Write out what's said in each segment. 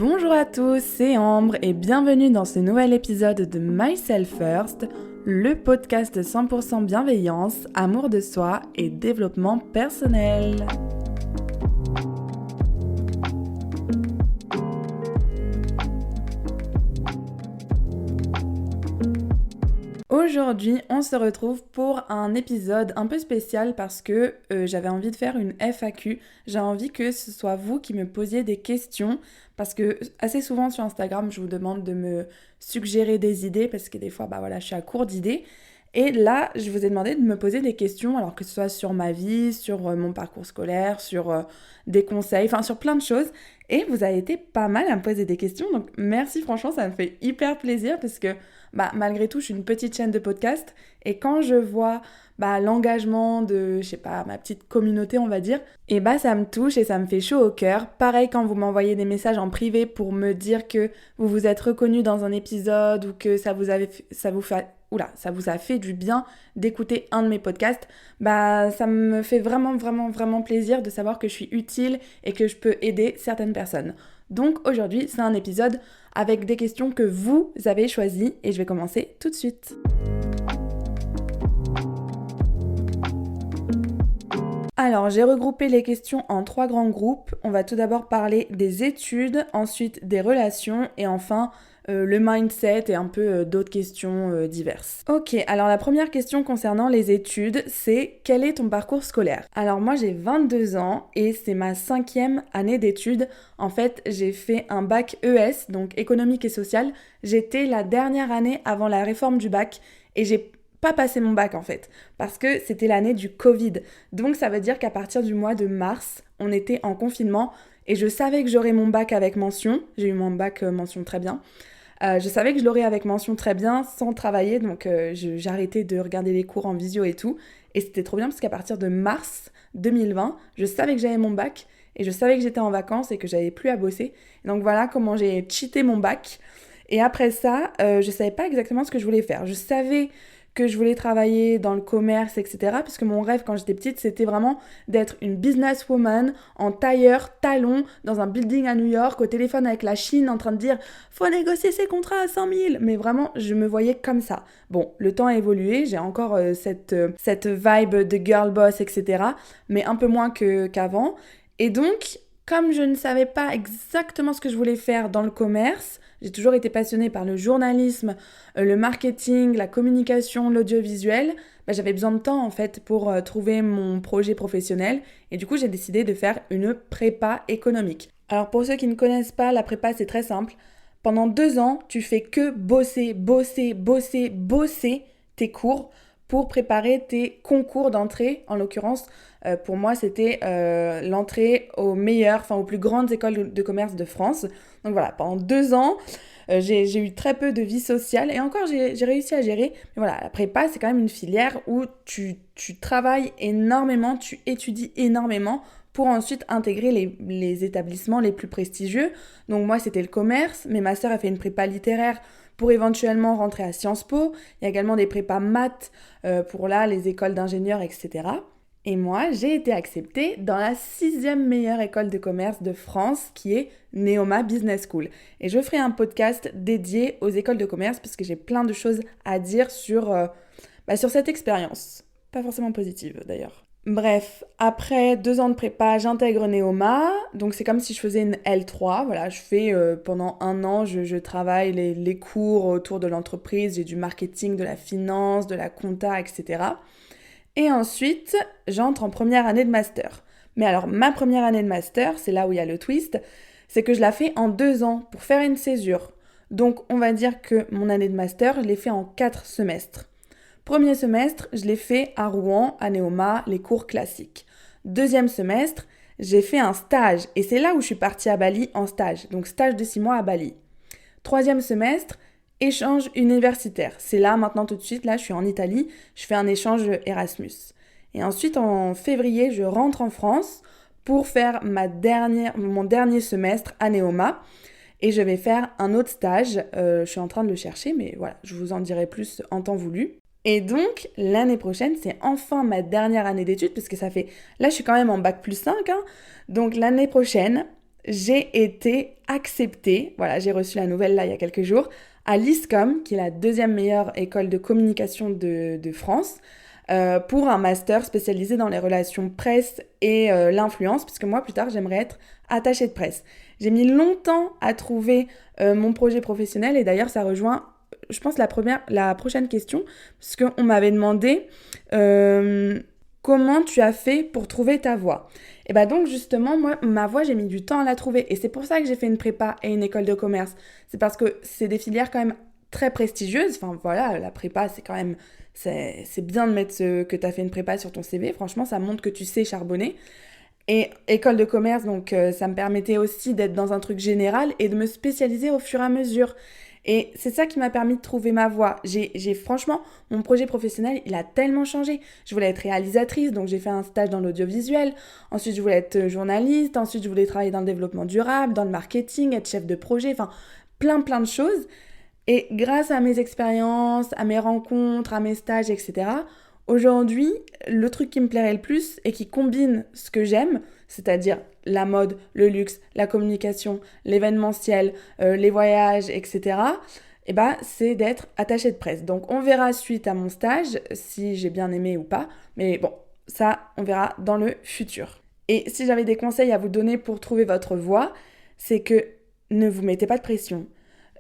Bonjour à tous, c'est Ambre et bienvenue dans ce nouvel épisode de Myself First, le podcast 100% bienveillance, amour de soi et développement personnel. Aujourd'hui, on se retrouve pour un épisode un peu spécial parce que j'avais envie de faire une FAQ. J'ai envie que ce soit vous qui me posiez des questions parce que assez souvent sur Instagram, je vous demande de me suggérer des idées parce que des fois, je suis à court d'idées. Et là, je vous ai demandé de me poser des questions, alors que ce soit sur ma vie, sur mon parcours scolaire, sur des conseils, enfin sur plein de choses. Et vous avez été pas mal à me poser des questions, donc merci, franchement, ça me fait hyper plaisir parce que malgré tout, je suis une petite chaîne de podcast et quand je vois l'engagement de, ma petite communauté, on va dire, et ça me touche et ça me fait chaud au cœur. Pareil quand vous m'envoyez des messages en privé pour me dire que vous vous êtes reconnu dans un épisode ou que ça vous a fait du bien d'écouter un de mes podcasts, ça me fait vraiment, vraiment, vraiment plaisir de savoir que je suis utile et que je peux aider certaines personnes. Donc aujourd'hui, c'est un épisode avec des questions que vous avez choisies et je vais commencer tout de suite. Alors, j'ai regroupé les questions en 3 grands groupes. On va tout d'abord parler des études, ensuite des relations et enfin le mindset et un peu d'autres questions diverses. Ok, alors la première question concernant les études, c'est quel est ton parcours scolaire ? Alors moi j'ai 22 ans et c'est ma 5e année d'études. En fait, j'ai fait un bac ES, donc économique et social. J'étais la dernière année avant la réforme du bac et j'ai pas passé mon bac en fait, parce que c'était l'année du Covid. Donc ça veut dire qu'à partir du mois de mars, on était en confinement et je savais que j'aurais mon bac avec mention. J'ai eu mon bac mention très bien. Je savais que je l'aurais avec mention très bien sans travailler, donc j'ai arrêté de regarder les cours en visio et tout. Et c'était trop bien parce qu'à partir de mars 2020, je savais que j'avais mon bac et je savais que j'étais en vacances et que j'avais plus à bosser. Et donc voilà comment j'ai cheaté mon bac. Et après ça, je savais pas exactement ce que je voulais faire. Je savais que je voulais travailler dans le commerce, etc. Parce que mon rêve quand j'étais petite, c'était vraiment d'être une businesswoman en tailleur, talons, dans un building à New York, au téléphone avec la Chine, en train de dire « faut négocier ses contrats à 100 000 ». Mais vraiment, je me voyais comme ça. Bon, le temps a évolué, j'ai encore cette vibe de girl boss, etc. Mais un peu moins qu'avant. Et donc, comme je ne savais pas exactement ce que je voulais faire dans le commerce, j'ai toujours été passionnée par le journalisme, le marketing, la communication, l'audiovisuel. J'avais besoin de temps en fait pour trouver mon projet professionnel et du coup j'ai décidé de faire une prépa économique. Alors pour ceux qui ne connaissent pas, la prépa c'est très simple. Pendant 2 ans, tu fais que bosser tes cours pour préparer tes concours d'entrée. En l'occurrence, pour moi, c'était l'entrée aux plus grandes écoles de commerce de France. Donc voilà, pendant 2 ans, j'ai eu très peu de vie sociale et encore, j'ai réussi à gérer. Mais voilà, la prépa, c'est quand même une filière où tu travailles énormément, tu étudies énormément pour ensuite intégrer les établissements les plus prestigieux. Donc moi, c'était le commerce, mais ma sœur a fait une prépa littéraire pour éventuellement rentrer à Sciences Po. Il y a également des prépas maths pour les écoles d'ingénieurs, etc. Et moi, j'ai été acceptée dans la 6e meilleure école de commerce de France, qui est Neoma Business School. Et je ferai un podcast dédié aux écoles de commerce, parce que j'ai plein de choses à dire sur cette expérience. Pas forcément positive, d'ailleurs. Bref, après 2 ans de prépa, j'intègre Neoma, donc c'est comme si je faisais une L3, voilà, je fais pendant 1 an, je travaille les cours autour de l'entreprise, j'ai du marketing, de la finance, de la compta, etc. Et ensuite, j'entre en première année de master. Mais alors, ma première année de master, c'est là où il y a le twist, c'est que je la fais en 2 ans pour faire une césure. Donc, on va dire que mon année de master, je l'ai fait en 4 semestres. Premier semestre, je l'ai fait à Rouen, à Neoma, les cours classiques. 2e semestre, j'ai fait un stage et c'est là où je suis partie à Bali en stage. Donc stage de 6 mois à Bali. 3e semestre, échange universitaire. C'est là, maintenant, tout de suite, là, je suis en Italie, je fais un échange Erasmus. Et ensuite, en février, je rentre en France pour faire mon dernier semestre à Neoma. Et je vais faire un autre stage. Je suis en train de le chercher, mais voilà, je vous en dirai plus en temps voulu. Et donc, l'année prochaine, c'est enfin ma dernière année d'études, parce que ça fait... Là, je suis quand même en bac+5, hein. Donc, l'année prochaine, j'ai été acceptée, voilà, j'ai reçu la nouvelle là il y a quelques jours, à l'ISCOM, qui est la deuxième meilleure école de communication de France, pour un master spécialisé dans les relations presse et l'influence, puisque moi plus tard j'aimerais être attachée de presse. J'ai mis longtemps à trouver mon projet professionnel et d'ailleurs ça rejoint, je pense, la prochaine question, parce qu'on m'avait demandé comment tu as fait pour trouver ta voie. Et bah donc justement, moi, ma voie, j'ai mis du temps à la trouver. Et c'est pour ça que j'ai fait une prépa et une école de commerce. C'est parce que c'est des filières quand même très prestigieuses. Enfin voilà, la prépa, c'est quand même... C'est bien de mettre que tu as fait une prépa sur ton CV. Franchement, ça montre que tu sais charbonner. Et école de commerce, donc ça me permettait aussi d'être dans un truc général et de me spécialiser au fur et à mesure. Et c'est ça qui m'a permis de trouver ma voie. Franchement, mon projet professionnel, il a tellement changé. Je voulais être réalisatrice, donc j'ai fait un stage dans l'audiovisuel. Ensuite, je voulais être journaliste. Ensuite, je voulais travailler dans le développement durable, dans le marketing, être chef de projet. Enfin, plein de choses. Et grâce à mes expériences, à mes rencontres, à mes stages, etc., aujourd'hui, le truc qui me plairait le plus et qui combine ce que j'aime, c'est-à-dire la mode, le luxe, la communication, l'événementiel, les voyages, etc., eh ben, c'est d'être attachée de presse. Donc on verra suite à mon stage si j'ai bien aimé ou pas. Mais bon, ça, on verra dans le futur. Et si j'avais des conseils à vous donner pour trouver votre voie, c'est que ne vous mettez pas de pression.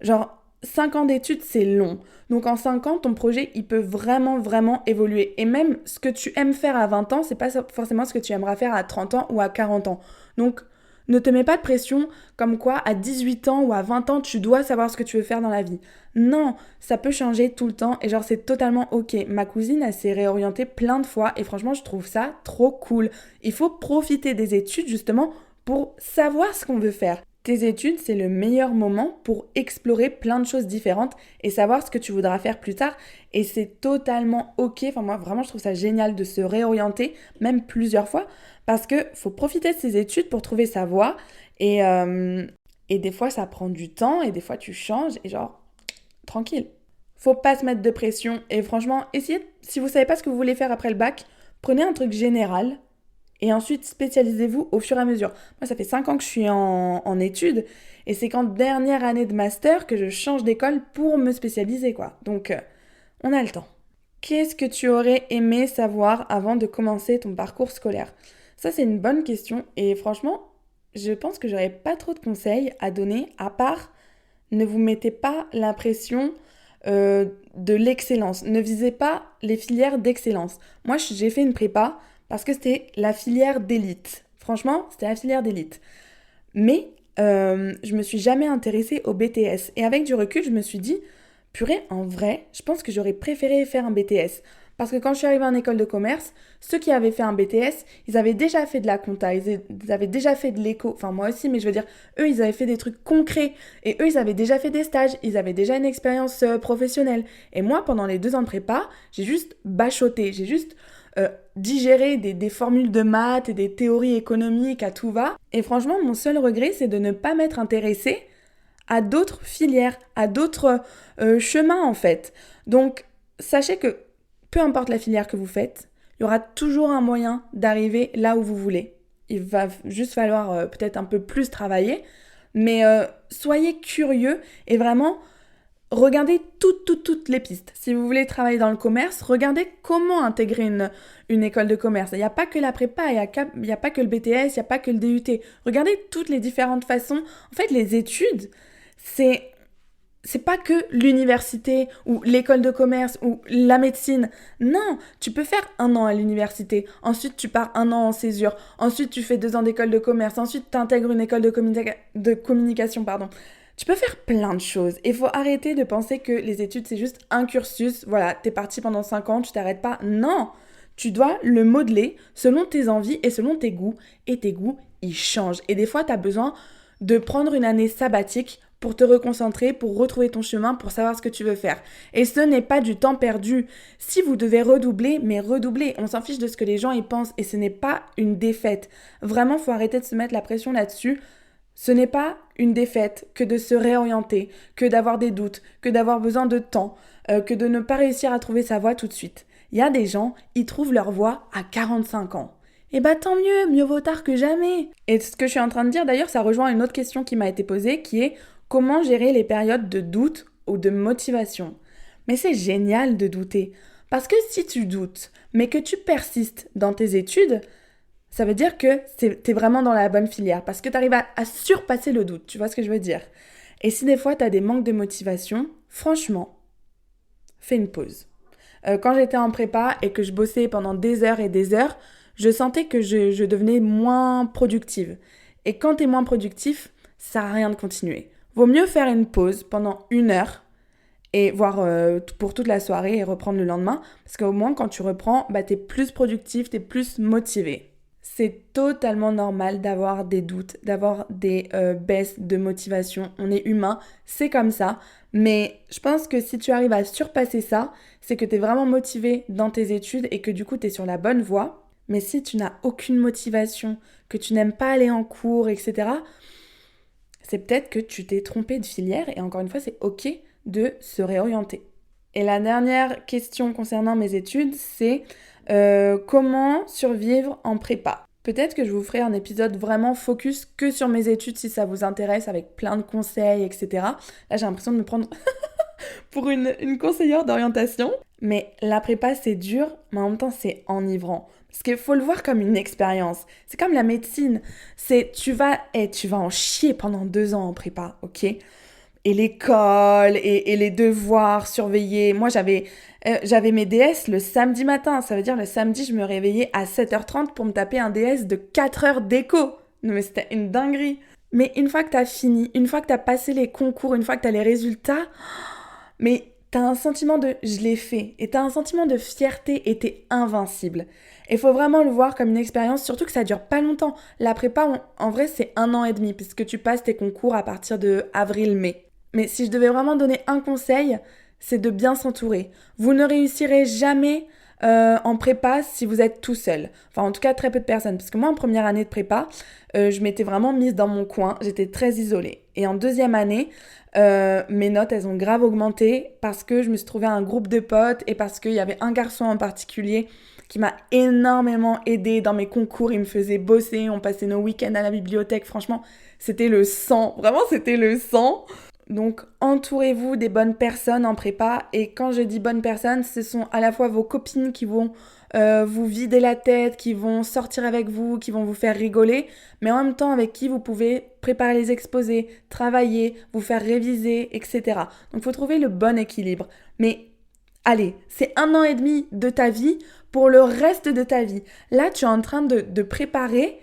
Genre, 5 ans d'études, c'est long. Donc en 5 ans, ton projet, il peut vraiment évoluer. Et même ce que tu aimes faire à 20 ans, c'est pas forcément ce que tu aimeras faire à 30 ans ou à 40 ans. Donc ne te mets pas de pression comme quoi à 18 ans ou à 20 ans, tu dois savoir ce que tu veux faire dans la vie. Non, ça peut changer tout le temps et genre c'est totalement ok. Ma cousine, elle s'est réorientée plein de fois et franchement, je trouve ça trop cool. Il faut profiter des études justement pour savoir ce qu'on veut faire. Tes études, c'est le meilleur moment pour explorer plein de choses différentes et savoir ce que tu voudras faire plus tard. Et c'est totalement ok. Enfin, moi, vraiment, je trouve ça génial de se réorienter, même plusieurs fois, parce que faut profiter de ses études pour trouver sa voie. Et des fois, ça prend du temps et des fois, tu changes et genre, tranquille. Faut pas se mettre de pression et franchement, essayez, si vous savez pas ce que vous voulez faire après le bac, prenez un truc général et ensuite, spécialisez-vous au fur et à mesure. Moi, ça fait 5 ans que je suis en études. Et c'est qu'en dernière année de master que je change d'école pour me spécialiser, quoi. Donc, on a le temps. Qu'est-ce que tu aurais aimé savoir avant de commencer ton parcours scolaire? Ça, c'est une bonne question. Et franchement, je pense que j'aurais pas trop de conseils à donner, à part ne vous mettez pas l'impression de l'excellence. Ne visez pas les filières d'excellence. Moi, j'ai fait une prépa parce que c'était la filière d'élite. Franchement, c'était la filière d'élite. Mais je me suis jamais intéressée au BTS. Et avec du recul, je me suis dit, purée, en vrai, je pense que j'aurais préféré faire un BTS. Parce que quand je suis arrivée en école de commerce, ceux qui avaient fait un BTS, ils avaient déjà fait de la compta, ils avaient déjà fait de l'éco, enfin moi aussi, mais je veux dire, eux, ils avaient fait des trucs concrets. Et eux, ils avaient déjà fait des stages, ils avaient déjà une expérience professionnelle. Et moi, pendant les 2 ans de prépa, j'ai juste bachoté, j'ai juste digéré des formules de maths et des théories économiques à tout va. Et franchement, mon seul regret, c'est de ne pas m'être intéressée à d'autres filières, à d'autres chemins en fait. Donc, sachez que peu importe la filière que vous faites, il y aura toujours un moyen d'arriver là où vous voulez. Il va juste falloir peut-être un peu plus travailler, mais soyez curieux et vraiment regardez toutes les pistes. Si vous voulez travailler dans le commerce, regardez comment intégrer une école de commerce. Il n'y a pas que la prépa, il n'y a pas que le BTS, il n'y a pas que le DUT. Regardez toutes les différentes façons. En fait, les études, c'est pas que l'université ou l'école de commerce ou la médecine. Non, tu peux faire 1 an à l'université, ensuite tu pars 1 an en césure, ensuite tu fais 2 ans d'école de commerce, ensuite tu intègres une école de communication, pardon. Tu peux faire plein de choses. Il faut arrêter de penser que les études c'est juste un cursus, voilà, t'es parti pendant 5 ans, tu t'arrêtes pas. Non, tu dois le modeler selon tes envies et selon tes goûts. Et tes goûts, ils changent. Et des fois, t'as besoin de prendre une année sabbatique pour te reconcentrer, pour retrouver ton chemin, pour savoir ce que tu veux faire. Et ce n'est pas du temps perdu. Si vous devez redoubler, mais redoublez. On s'en fiche de ce que les gens y pensent et ce n'est pas une défaite. Vraiment, faut arrêter de se mettre la pression là-dessus. Ce n'est pas une défaite que de se réorienter, que d'avoir des doutes, que d'avoir besoin de temps, que de ne pas réussir à trouver sa voie tout de suite. Il y a des gens, ils trouvent leur voie à 45 ans. Et bah tant mieux vaut tard que jamais. Et ce que je suis en train de dire d'ailleurs, ça rejoint une autre question qui m'a été posée qui est comment gérer les périodes de doute ou de motivation. Mais c'est génial de douter. Parce que si tu doutes, mais que tu persistes dans tes études, ça veut dire que t'es vraiment dans la bonne filière. Parce que tu arrives à surpasser le doute. Tu vois ce que je veux dire? Et si des fois tu as des manques de motivation, franchement, fais une pause. Quand j'étais en prépa et que je bossais pendant des heures et des heures, je sentais que je devenais moins productive. Et quand t'es moins productif, ça sert à rien de continuer. Vaut mieux faire une pause pendant 1 heure et voir pour toute la soirée et reprendre le lendemain. Parce qu'au moins, quand tu reprends, bah, t'es plus productif, t'es plus motivé. C'est totalement normal d'avoir des doutes, d'avoir des baisses de motivation. On est humain, c'est comme ça. Mais je pense que si tu arrives à surpasser ça, c'est que tu es vraiment motivé dans tes études et que du coup tu es sur la bonne voie. Mais si tu n'as aucune motivation, que tu n'aimes pas aller en cours, etc., c'est peut-être que tu t'es trompé de filière et encore une fois, c'est ok de se réorienter. Et la dernière question concernant mes études, c'est comment survivre en prépa. Peut-être que je vous ferai un épisode vraiment focus que sur mes études si ça vous intéresse, avec plein de conseils, etc. Là, j'ai l'impression de me prendre pour une conseillère d'orientation. Mais la prépa, c'est dur, mais en même temps, c'est enivrant. Parce qu'il faut le voir comme une expérience. C'est comme la médecine. Tu vas en chier pendant 2 ans en prépa, ok? Et l'école, et les devoirs surveillés. Moi, j'avais mes DS le samedi matin. Ça veut dire le samedi, je me réveillais à 7h30 pour me taper un DS de 4 heures d'écho. Non, mais c'était une dinguerie. Mais une fois que t'as fini, une fois que t'as passé les concours, une fois que t'as les résultats, mais t'as un sentiment de « je l'ai fait » et t'as un sentiment de fierté et t'es invincible. Il faut vraiment le voir comme une expérience, surtout que ça dure pas longtemps. La prépa, en vrai, c'est 1 an et demi, puisque tu passes tes concours à partir de avril-mai. Mais si je devais vraiment donner un conseil, c'est de bien s'entourer. Vous ne réussirez jamais en prépa si vous êtes tout seul. Enfin, en tout cas, très peu de personnes. Parce que moi, en première année de prépa, je m'étais vraiment mise dans mon coin. J'étais très isolée. Et en deuxième année, mes notes, elles ont grave augmenté parce que je me suis trouvée un groupe de potes et parce qu'il y avait un garçon en particulier qui m'a énormément aidée dans mes concours. Il me faisait bosser, on passait nos week-ends à la bibliothèque. Franchement, c'était le sang. Vraiment, c'était le sang. Donc, entourez-vous des bonnes personnes en prépa. Et quand je dis bonnes personnes, ce sont à la fois vos copines qui vont vous vider la tête, qui vont sortir avec vous, qui vont vous faire rigoler, mais en même temps avec qui vous pouvez préparer les exposés, travailler, vous faire réviser, etc. Donc, il faut trouver le bon équilibre. Mais allez, c'est 1 an et demi de ta vie pour le reste de ta vie. Là, tu es en train de préparer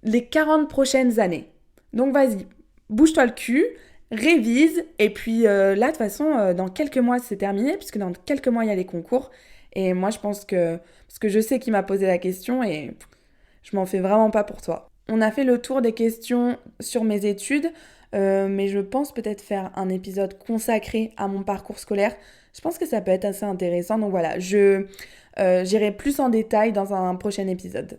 les 40 prochaines années. Donc, vas-y, bouge-toi le cul, révise, et puis là, de toute façon, dans quelques mois, c'est terminé, puisque dans quelques mois, il y a les concours. Et moi, je pense que... Parce que je sais qui m'a posé la question, et je m'en fais vraiment pas pour toi. On a fait le tour des questions sur mes études, mais je pense peut-être faire un épisode consacré à mon parcours scolaire. Je pense que ça peut être assez intéressant, donc voilà, j'irai plus en détail dans un prochain épisode.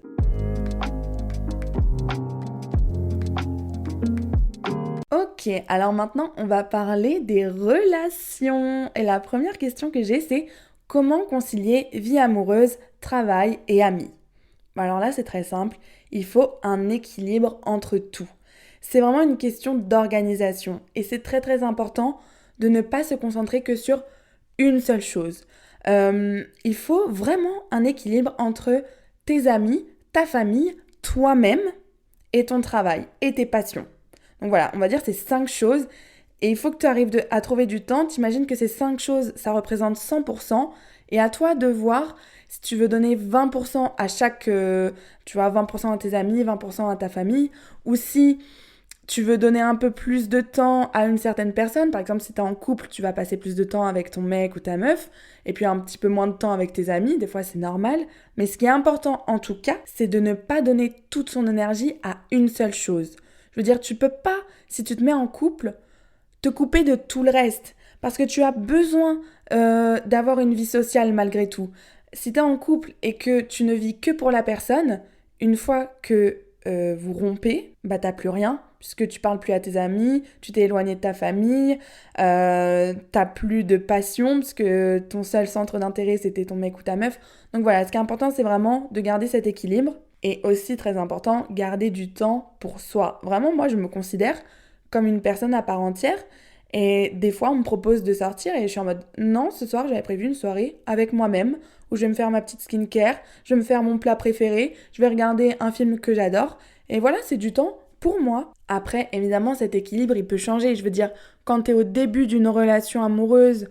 Ok, alors maintenant on va parler des relations. Et la première question que j'ai, c'est comment concilier vie amoureuse, travail et amis? Alors là, c'est très simple, il faut un équilibre entre tout. C'est vraiment une question d'organisation et c'est très très important de ne pas se concentrer que sur une seule chose. Il faut vraiment un équilibre entre tes amis, ta famille, toi-même et ton travail et tes passions. Donc voilà, on va dire ces 5 choses et il faut que tu arrives à trouver du temps. T'imagines que ces 5 choses, ça représente 100% et à toi de voir si tu veux donner 20% à chaque, tu vois, 20% à tes amis, 20% à ta famille, ou si tu veux donner un peu plus de temps à une certaine personne. Par exemple, si tu es en couple, tu vas passer plus de temps avec ton mec ou ta meuf, et puis un petit peu moins de temps avec tes amis. Des fois, c'est normal. Mais ce qui est important, en tout cas, c'est de ne pas donner toute son énergie à une seule chose. Je veux dire, tu peux pas, si tu te mets en couple, te couper de tout le reste. Parce que tu as besoin d'avoir une vie sociale malgré tout. Si tu es en couple et que tu ne vis que pour la personne, une fois que vous rompez, bah t'as plus rien, puisque tu parles plus à tes amis, tu t'es éloigné de ta famille, t'as plus de passion, puisque ton seul centre d'intérêt c'était ton mec ou ta meuf. Donc voilà, ce qui est important c'est vraiment de garder cet équilibre. Et aussi très important, garder du temps pour soi. Vraiment, moi, je me considère comme une personne à part entière. Et des fois, on me propose de sortir et je suis en mode non, ce soir, j'avais prévu une soirée avec moi-même où je vais me faire ma petite skincare, je vais me faire mon plat préféré, je vais regarder un film que j'adore. Et voilà, c'est du temps pour moi. Après, évidemment, cet équilibre, il peut changer. Je veux dire, quand tu es au début d'une relation amoureuse,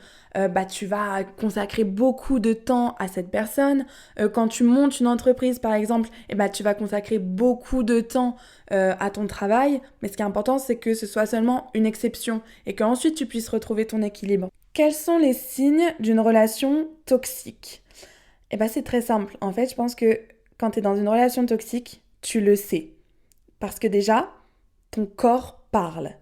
tu vas consacrer beaucoup de temps à cette personne. Quand tu montes une entreprise, par exemple, tu vas consacrer beaucoup de temps à ton travail. Mais ce qui est important, c'est que ce soit seulement une exception et qu'ensuite tu puisses retrouver ton équilibre. Quels sont les signes d'une relation toxique? C'est très simple. En fait, je pense que quand tu es dans une relation toxique, tu le sais. Parce que déjà, ton corps parle.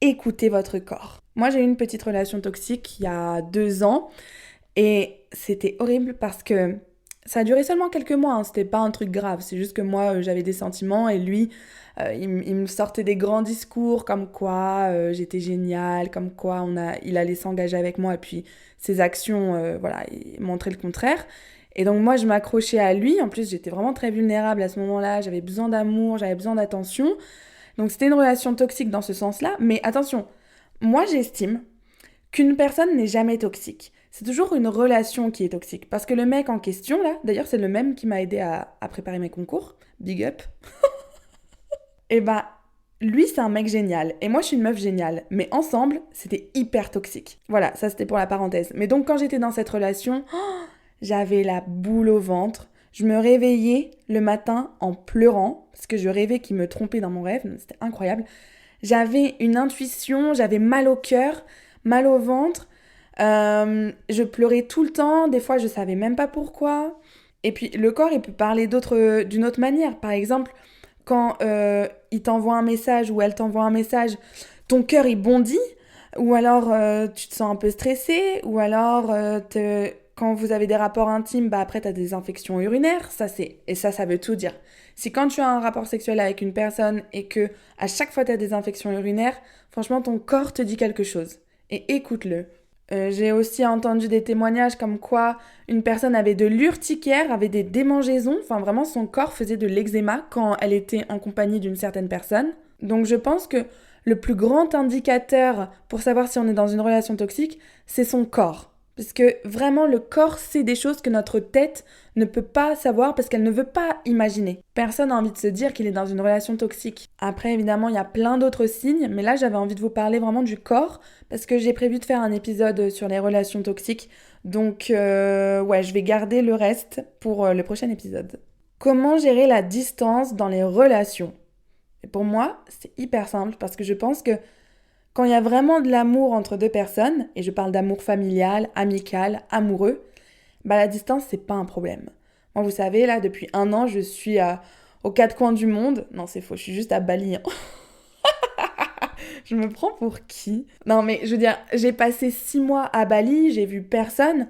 Écoutez votre corps. Moi, j'ai eu une petite relation toxique il y a 2 ans et c'était horrible parce que ça a duré seulement quelques mois, hein. C'était pas un truc grave, c'est juste que moi j'avais des sentiments et lui il me sortait des grands discours comme quoi j'étais géniale, comme quoi il allait s'engager avec moi et puis ses actions il montraient le contraire. Et donc moi je m'accrochais à lui, en plus j'étais vraiment très vulnérable à ce moment-là, j'avais besoin d'amour, j'avais besoin d'attention. Donc c'était une relation toxique dans ce sens-là, mais attention, moi j'estime qu'une personne n'est jamais toxique. C'est toujours une relation qui est toxique. Parce que le mec en question, là, d'ailleurs c'est le même qui m'a aidé à préparer mes concours, big up, et lui c'est un mec génial, et moi je suis une meuf géniale, mais ensemble c'était hyper toxique. Voilà, ça c'était pour la parenthèse. Mais donc quand j'étais dans cette relation, j'avais la boule au ventre. Je me réveillais le matin en pleurant, parce que je rêvais qu'il me trompait dans mon rêve, c'était incroyable. J'avais une intuition, j'avais mal au cœur, mal au ventre. Je pleurais tout le temps, des fois je savais même pas pourquoi. Et puis le corps, il peut parler d'une autre manière. Par exemple, quand il t'envoie un message ou elle t'envoie un message, ton cœur il bondit, ou alors tu te sens un peu stressé, ou alors quand vous avez des rapports intimes, après t'as des infections urinaires. Ça veut tout dire. Si quand tu as un rapport sexuel avec une personne et que à chaque fois t'as des infections urinaires, franchement ton corps te dit quelque chose. Et écoute-le. J'ai aussi entendu des témoignages comme quoi une personne avait de l'urticaire, avait des démangeaisons, enfin vraiment son corps faisait de l'eczéma quand elle était en compagnie d'une certaine personne. Donc je pense que le plus grand indicateur pour savoir si on est dans une relation toxique, c'est son corps. Parce que vraiment le corps sait des choses que notre tête ne peut pas savoir parce qu'elle ne veut pas imaginer. Personne n'a envie de se dire qu'il est dans une relation toxique. Après évidemment il y a plein d'autres signes, mais là j'avais envie de vous parler vraiment du corps parce que j'ai prévu de faire un épisode sur les relations toxiques. Donc je vais garder le reste pour le prochain épisode. Comment gérer la distance dans les relations? Et pour moi, c'est hyper simple parce que je pense que quand il y a vraiment de l'amour entre deux personnes, et je parle d'amour familial, amical, amoureux, la distance, c'est pas un problème. Moi, vous savez, là, depuis 1 an, je suis aux 4 coins du monde. Non, c'est faux, je suis juste à Bali, hein. Je me prends pour qui? Non, mais je veux dire, j'ai passé 6 mois à Bali, j'ai vu personne,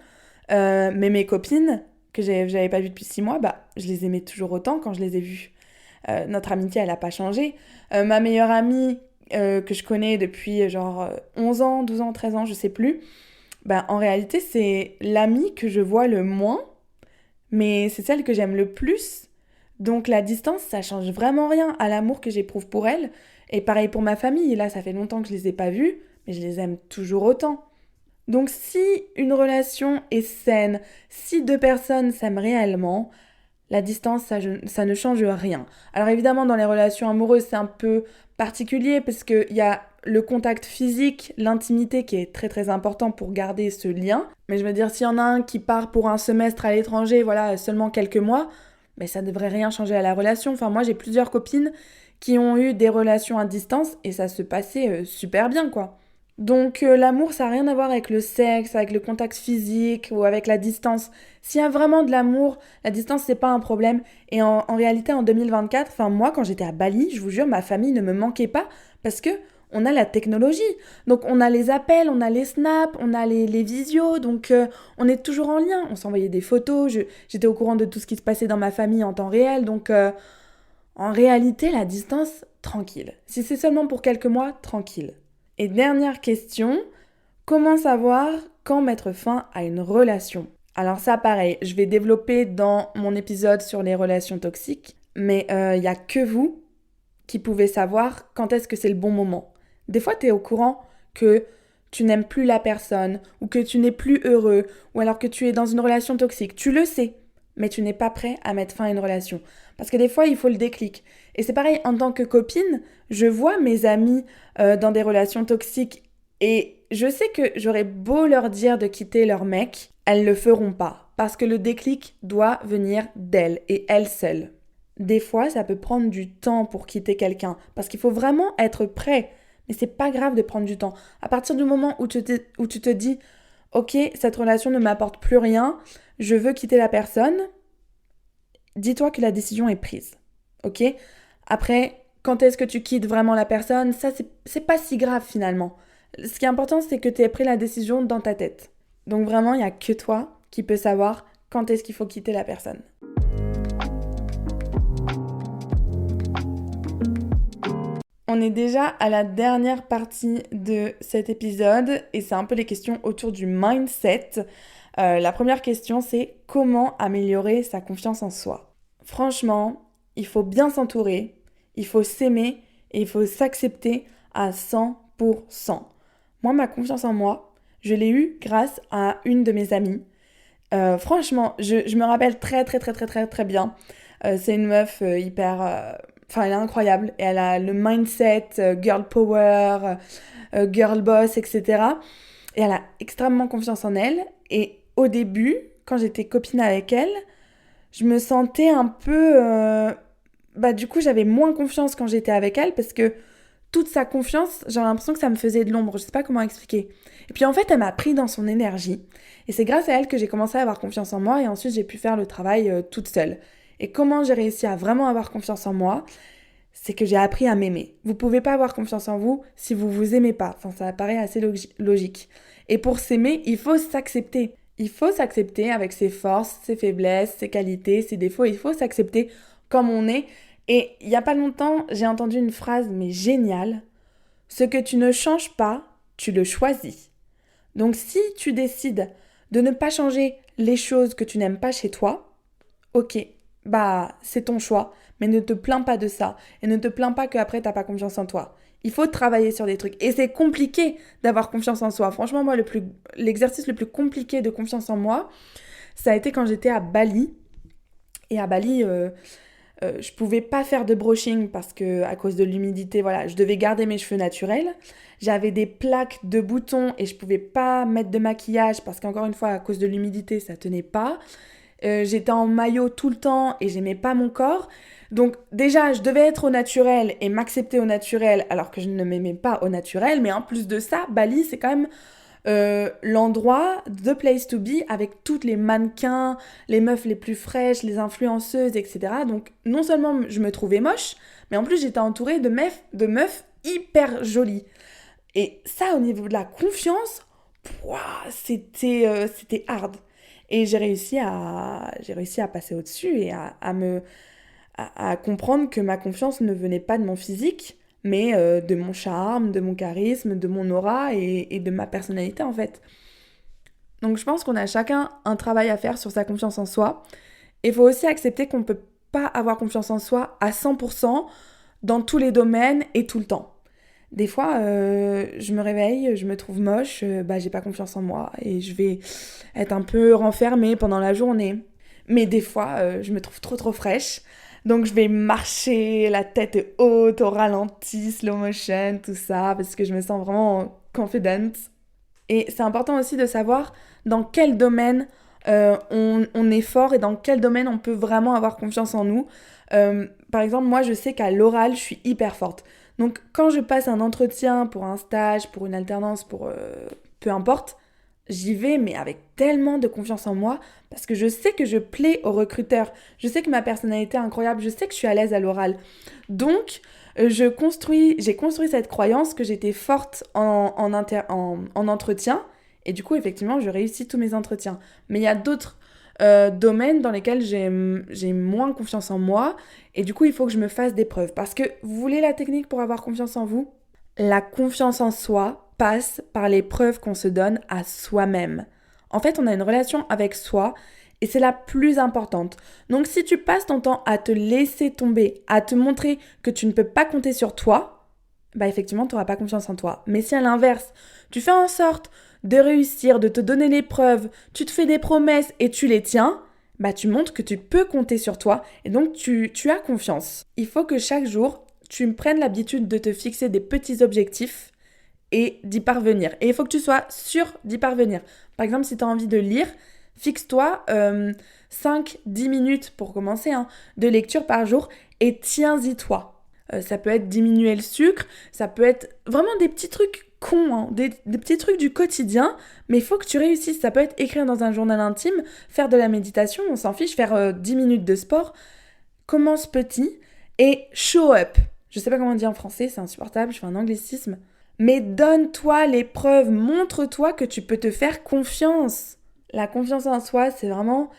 mais mes copines, que j'avais pas vues depuis 6 mois, je les aimais toujours autant quand je les ai vues. Notre amitié, elle a pas changé. Ma meilleure amie, que je connais depuis 11 ans, 12 ans, 13 ans, je sais plus, en réalité, c'est l'amie que je vois le moins, mais c'est celle que j'aime le plus. Donc la distance, ça change vraiment rien à l'amour que j'éprouve pour elle. Et pareil pour ma famille, là, ça fait longtemps que je les ai pas vus, mais je les aime toujours autant. Donc si une relation est saine, si deux personnes s'aiment réellement, la distance, ça ne change rien. Alors évidemment, dans les relations amoureuses, c'est un peu particulier parce qu'il y a le contact physique, l'intimité qui est très très important pour garder ce lien. Mais je veux dire, s'il y en a un qui part pour un semestre à l'étranger, voilà, seulement quelques mois, ça ne devrait rien changer à la relation. Enfin, moi, j'ai plusieurs copines qui ont eu des relations à distance et ça se passait super bien, quoi. Donc l'amour, ça n'a rien à voir avec le sexe, avec le contact physique ou avec la distance. S'il y a vraiment de l'amour, la distance, c'est pas un problème. Et en réalité, en 2024, enfin moi, quand j'étais à Bali, je vous jure, ma famille ne me manquait pas parce que on a la technologie. Donc on a les appels, on a les snaps, on a les visios, donc on est toujours en lien. On s'envoyait des photos, j'étais au courant de tout ce qui se passait dans ma famille en temps réel. Donc en réalité, la distance, tranquille. Si c'est seulement pour quelques mois, tranquille. Et dernière question, comment savoir quand mettre fin à une relation? Alors ça, pareil, je vais développer dans mon épisode sur les relations toxiques, mais il n'y a que vous qui pouvez savoir quand est-ce que c'est le bon moment. Des fois, tu es au courant que tu n'aimes plus la personne, ou que tu n'es plus heureux, ou alors que tu es dans une relation toxique. Tu le sais, mais tu n'es pas prêt à mettre fin à une relation. Parce que des fois, il faut le déclic. Et c'est pareil, en tant que copine, je vois mes amis dans des relations toxiques et je sais que j'aurais beau leur dire de quitter leur mec, elles le feront pas. Parce que le déclic doit venir d'elles et elles seules. Des fois, ça peut prendre du temps pour quitter quelqu'un. Parce qu'il faut vraiment être prêt. Mais c'est pas grave de prendre du temps. À partir du moment où tu te dis, ok, cette relation ne m'apporte plus rien, je veux quitter la personne, dis-toi que la décision est prise. Ok? Après, quand est-ce que tu quittes vraiment la personne, ça, c'est pas si grave finalement. Ce qui est important, c'est que tu aies pris la décision dans ta tête. Donc vraiment, il n'y a que toi qui peux savoir quand est-ce qu'il faut quitter la personne. On est déjà à la dernière partie de cet épisode et c'est un peu les questions autour du mindset. La première question, c'est comment améliorer sa confiance en soi. Franchement, il faut bien s'entourer, il faut s'aimer et il faut s'accepter à 100%. Moi, ma confiance en moi, je l'ai eue grâce à une de mes amies. Franchement, je me rappelle très très très très très très bien. C'est une meuf hyper... Enfin, elle est incroyable et elle a le mindset girl power, girl boss, etc. Et elle a extrêmement confiance en elle. Et au début, quand j'étais copine avec elle, je me sentais un peu... du coup, j'avais moins confiance quand j'étais avec elle parce que toute sa confiance, j'ai l'impression que ça me faisait de l'ombre. Je sais pas comment expliquer. Et puis en fait, elle m'a pris dans son énergie. Et c'est grâce à elle que j'ai commencé à avoir confiance en moi et ensuite j'ai pu faire le travail toute seule. Et comment j'ai réussi à vraiment avoir confiance en moi? C'est que j'ai appris à m'aimer. Vous pouvez pas avoir confiance en vous si vous vous aimez pas. Enfin, ça paraît assez logique. Et pour s'aimer, il faut s'accepter. Il faut s'accepter avec ses forces, ses faiblesses, ses qualités, ses défauts. Il faut s'accepter comme on est. Et il y a pas longtemps, j'ai entendu une phrase mais géniale. Ce que tu ne changes pas, tu le choisis. Donc si tu décides de ne pas changer les choses que tu n'aimes pas chez toi, ok, c'est ton choix, mais ne te plains pas de ça et ne te plains pas qu'après t'as pas confiance en toi. Il faut travailler sur des trucs et c'est compliqué d'avoir confiance en soi. Franchement, moi, l'exercice le plus compliqué de confiance en moi, ça a été quand j'étais à Bali. Et à Bali, je pouvais pas faire de brushing parce que à cause de l'humidité, voilà, je devais garder mes cheveux naturels. J'avais des plaques de boutons et je pouvais pas mettre de maquillage parce qu'encore une fois, à cause de l'humidité, ça tenait pas. J'étais en maillot tout le temps et j'aimais pas mon corps. Donc déjà, je devais être au naturel et m'accepter au naturel alors que je ne m'aimais pas au naturel. Mais en plus de ça, Bali, c'est quand même l'endroit, the place to be, avec toutes les mannequins, les meufs les plus fraîches, les influenceuses, etc. Donc non seulement je me trouvais moche, mais en plus j'étais entourée de meufs hyper jolies. Et ça, au niveau de la confiance, c'était hard. Et j'ai réussi à passer au-dessus et à comprendre que ma confiance ne venait pas de mon physique, mais de mon charme, de mon charisme, de mon aura et de ma personnalité en fait. Donc je pense qu'on a chacun un travail à faire sur sa confiance en soi. Et il faut aussi accepter qu'on ne peut pas avoir confiance en soi à 100% dans tous les domaines et tout le temps. Des fois, je me réveille, je me trouve moche, j'ai pas confiance en moi et je vais être un peu renfermée pendant la journée. Mais des fois, je me trouve trop trop fraîche, donc je vais marcher la tête haute, au ralenti, slow motion, tout ça, parce que je me sens vraiment confident. Et c'est important aussi de savoir dans quel domaine on est fort et dans quel domaine on peut vraiment avoir confiance en nous. Par exemple, moi, je sais qu'à l'oral, je suis hyper forte. Donc, quand je passe un entretien pour un stage, pour une alternance, pour peu importe, j'y vais, mais avec tellement de confiance en moi, parce que je sais que je plais aux recruteurs. Je sais que ma personnalité est incroyable. Je sais que je suis à l'aise à l'oral. Donc, j'ai construit cette croyance que j'étais forte en entretien. Et du coup, effectivement, je réussis tous mes entretiens. Mais il y a d'autres domaines dans lesquels j'ai moins confiance en moi. Et du coup, il faut que je me fasse des preuves. Parce que vous voulez la technique pour avoir confiance en vous? La confiance en soi passe par les preuves qu'on se donne à soi-même. En fait, on a une relation avec soi Et c'est la plus importante. Donc si tu passes ton temps à te laisser tomber, à te montrer que tu ne peux pas compter sur toi, bah effectivement, tu n'auras pas confiance en toi. Mais si à l'inverse, tu fais en sorte de réussir, de te donner les preuves, tu te fais des promesses et tu les tiens, bah tu montres que tu peux compter sur toi et donc tu as confiance. Il faut que chaque jour, tu prennes l'habitude de te fixer des petits objectifs et d'y parvenir. Et il faut que tu sois sûr d'y parvenir. Par exemple, si tu as envie de lire, fixe-toi 5-10 minutes pour commencer de lecture par jour et tiens-y toi. Ça peut être diminuer le sucre, ça peut être vraiment des petits trucs cons, des petits trucs du quotidien, mais il faut que tu réussisses. Ça peut être écrire dans un journal intime, faire de la méditation, on s'en fiche, faire 10 minutes de sport. Commence petit et show up. Je sais pas comment on dit en français, c'est insupportable, je fais un anglicisme. Mais donne-toi les preuves, montre-toi que tu peux te faire confiance. La confiance en soi, c'est vraiment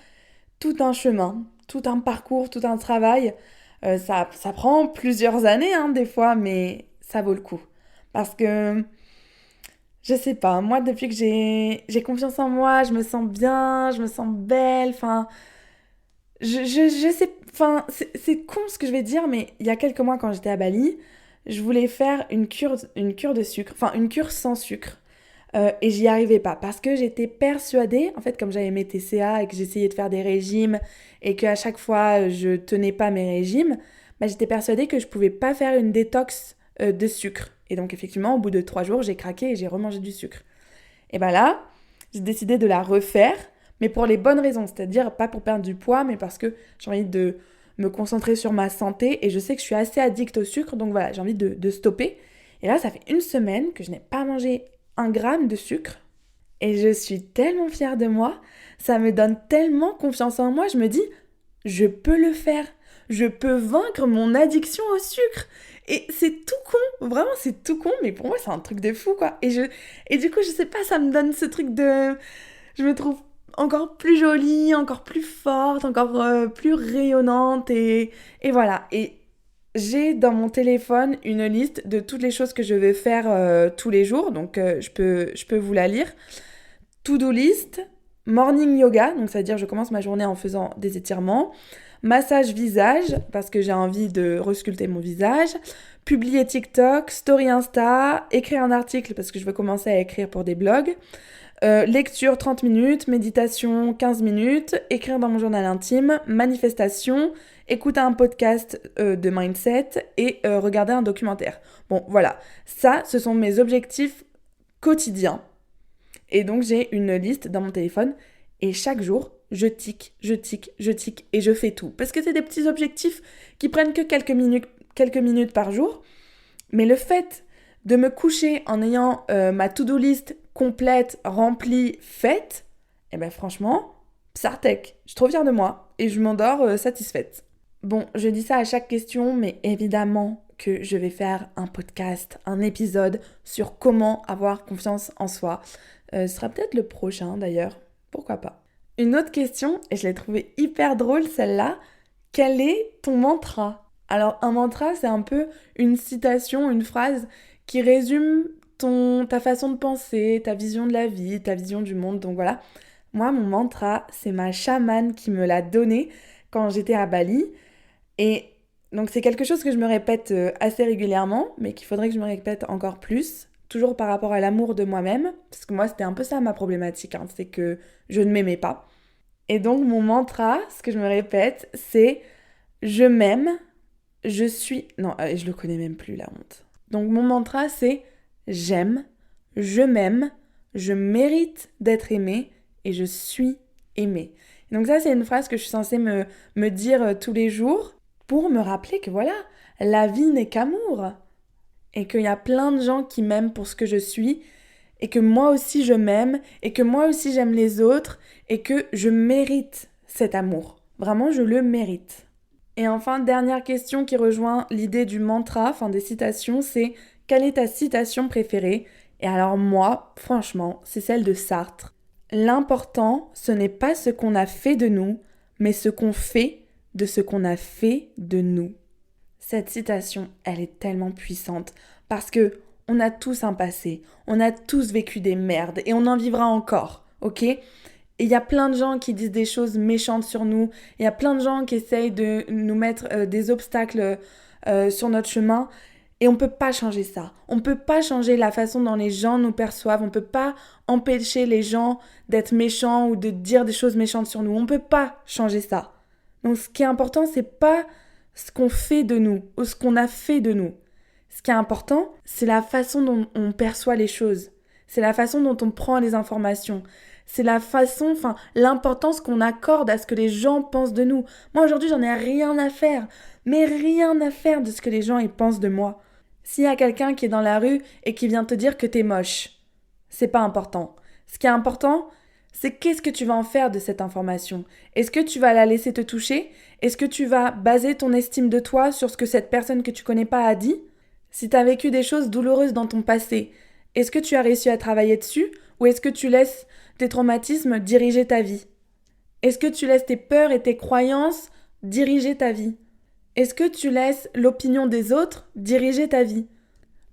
tout un chemin, tout un parcours, tout un travail. Ça prend plusieurs années, des fois, mais ça vaut le coup. Parce que, je sais pas, moi, depuis que j'ai confiance en moi, je me sens bien, je me sens belle, enfin, je sais, enfin, c'est con ce que je vais dire, mais il y a quelques mois, quand j'étais à Bali, je voulais faire une cure de sucre, enfin, une cure sans sucre. Et j'y arrivais pas parce que j'étais persuadée, en fait, comme j'avais mes TCA et que j'essayais de faire des régimes et qu'à chaque fois je tenais pas mes régimes, bah, j'étais persuadée que je pouvais pas faire une détox de sucre. Et donc effectivement, au bout de 3 jours, j'ai craqué et j'ai remangé du sucre. Et ben là, j'ai décidé de la refaire, mais pour les bonnes raisons, c'est-à-dire pas pour perdre du poids, mais parce que j'ai envie de me concentrer sur ma santé et je sais que je suis assez addict au sucre, donc voilà, j'ai envie de stopper. Et là, ça fait une semaine que je n'ai pas mangé 1 gramme de sucre et je suis tellement fière de moi, ça me donne tellement confiance en moi, je me dis, je peux le faire, je peux vaincre mon addiction au sucre. Et c'est tout con, vraiment c'est tout con, mais pour moi c'est un truc de fou quoi. Et du coup je sais pas, ça me donne ce truc de... Je me trouve encore plus jolie, encore plus forte, encore plus rayonnante et voilà. Et j'ai dans mon téléphone une liste de toutes les choses que je vais faire tous les jours, donc je peux vous la lire. To-do list, morning yoga, donc c'est-à-dire je commence ma journée en faisant des étirements, massage visage, parce que j'ai envie de resculpter mon visage, publier TikTok, story Insta, écrire un article parce que je veux commencer à écrire pour des blogs, lecture 30 minutes, méditation 15 minutes, écrire dans mon journal intime, manifestation, écouter un podcast de mindset et regarder un documentaire. Bon, voilà. Ça, ce sont mes objectifs quotidiens. Et donc, j'ai une liste dans mon téléphone et chaque jour, je tic et je fais tout. Parce que c'est des petits objectifs qui prennent que quelques minutes par jour. Mais le fait de me coucher en ayant ma to-do list complète, remplie, faite, eh ben franchement, Psartek, je suis trop fière de moi et je m'endors satisfaite. Bon, je dis ça à chaque question, mais évidemment que je vais faire un podcast, un épisode sur comment avoir confiance en soi. Ce sera peut-être le prochain d'ailleurs, pourquoi pas. Une autre question, et je l'ai trouvée hyper drôle celle-là, quel est ton mantra ? Alors un mantra, c'est un peu une citation, une phrase qui résume ta façon de penser, ta vision de la vie, ta vision du monde. Donc voilà, moi mon mantra, c'est ma chamane qui me l'a donné quand j'étais à Bali. Et donc c'est quelque chose que je me répète assez régulièrement, mais qu'il faudrait que je me répète encore plus, toujours par rapport à l'amour de moi-même, parce que moi c'était un peu ça ma problématique, c'est que je ne m'aimais pas. Et donc mon mantra, ce que je me répète, c'est je m'aime, je suis... Non, je le connais même plus, la honte. Donc mon mantra, c'est j'aime, je m'aime, je mérite d'être aimée et je suis aimée. Et donc ça, c'est une phrase que je suis censée me dire tous les jours pour me rappeler que voilà, la vie n'est qu'amour. Et qu'il y a plein de gens qui m'aiment pour ce que je suis et que moi aussi je m'aime et que moi aussi j'aime les autres et que je mérite cet amour. Vraiment, je le mérite. Et enfin, dernière question qui rejoint l'idée du mantra, des citations, c'est quelle est ta citation préférée ? Et alors moi, franchement, c'est celle de Sartre. L'important, ce n'est pas ce qu'on a fait de nous, mais ce qu'on fait de ce qu'on a fait de nous. Cette citation, elle est tellement puissante parce que on a tous un passé, on a tous vécu des merdes et on en vivra encore, ok ? Et il y a plein de gens qui disent des choses méchantes sur nous. Il y a plein de gens qui essayent de nous mettre des obstacles sur notre chemin. Et on ne peut pas changer ça. On ne peut pas changer la façon dont les gens nous perçoivent. On ne peut pas empêcher les gens d'être méchants ou de dire des choses méchantes sur nous. On ne peut pas changer ça. Donc ce qui est important, c'est pas ce qu'on fait de nous ou ce qu'on a fait de nous. Ce qui est important, c'est la façon dont on perçoit les choses. C'est la façon dont on prend les informations. C'est la façon, l'importance qu'on accorde à ce que les gens pensent de nous. Moi, aujourd'hui, j'en ai rien à faire. Mais rien à faire de ce que les gens ils pensent de moi. S'il y a quelqu'un qui est dans la rue et qui vient te dire que t'es moche, c'est pas important. Ce qui est important, c'est qu'est-ce que tu vas en faire de cette information. Est-ce que tu vas la laisser te toucher? Est-ce que tu vas baser ton estime de toi sur ce que cette personne que tu connais pas a dit? Si tu as vécu des choses douloureuses dans ton passé, est-ce que tu as réussi à travailler dessus ou est-ce que tu laisses tes traumatismes diriger ta vie? Est-ce que tu laisses tes peurs et tes croyances diriger ta vie? Est-ce que tu laisses l'opinion des autres diriger ta vie?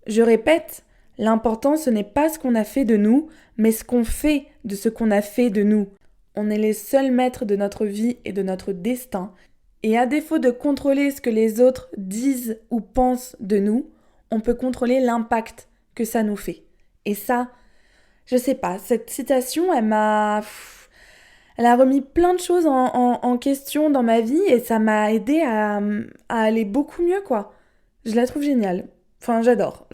Je répète, l'important ce n'est pas ce qu'on a fait de nous, mais ce qu'on fait de ce qu'on a fait de nous. On est les seuls maîtres de notre vie et de notre destin. Et à défaut de contrôler ce que les autres disent ou pensent de nous, on peut contrôler l'impact que ça nous fait. Et ça, je sais pas, cette citation, elle a remis plein de choses en question dans ma vie et ça m'a aidé à aller beaucoup mieux, quoi. Je la trouve géniale. Enfin, j'adore.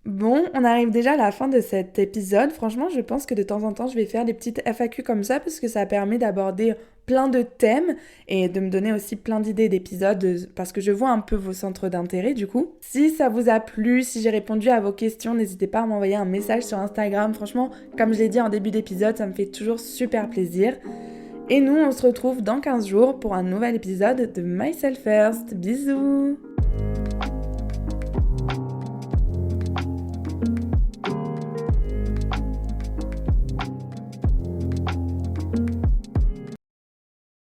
Bon, on arrive déjà à la fin de cet épisode. Franchement, je pense que de temps en temps, je vais faire des petites FAQ comme ça parce que ça permet d'aborder plein de thèmes et de me donner aussi plein d'idées d'épisodes parce que je vois un peu vos centres d'intérêt du coup. Si ça vous a plu, si j'ai répondu à vos questions, n'hésitez pas à m'envoyer un message sur Instagram. Franchement, comme je l'ai dit en début d'épisode, ça me fait toujours super plaisir. Et nous, on se retrouve dans 15 jours pour un nouvel épisode de Myself First. Bisous!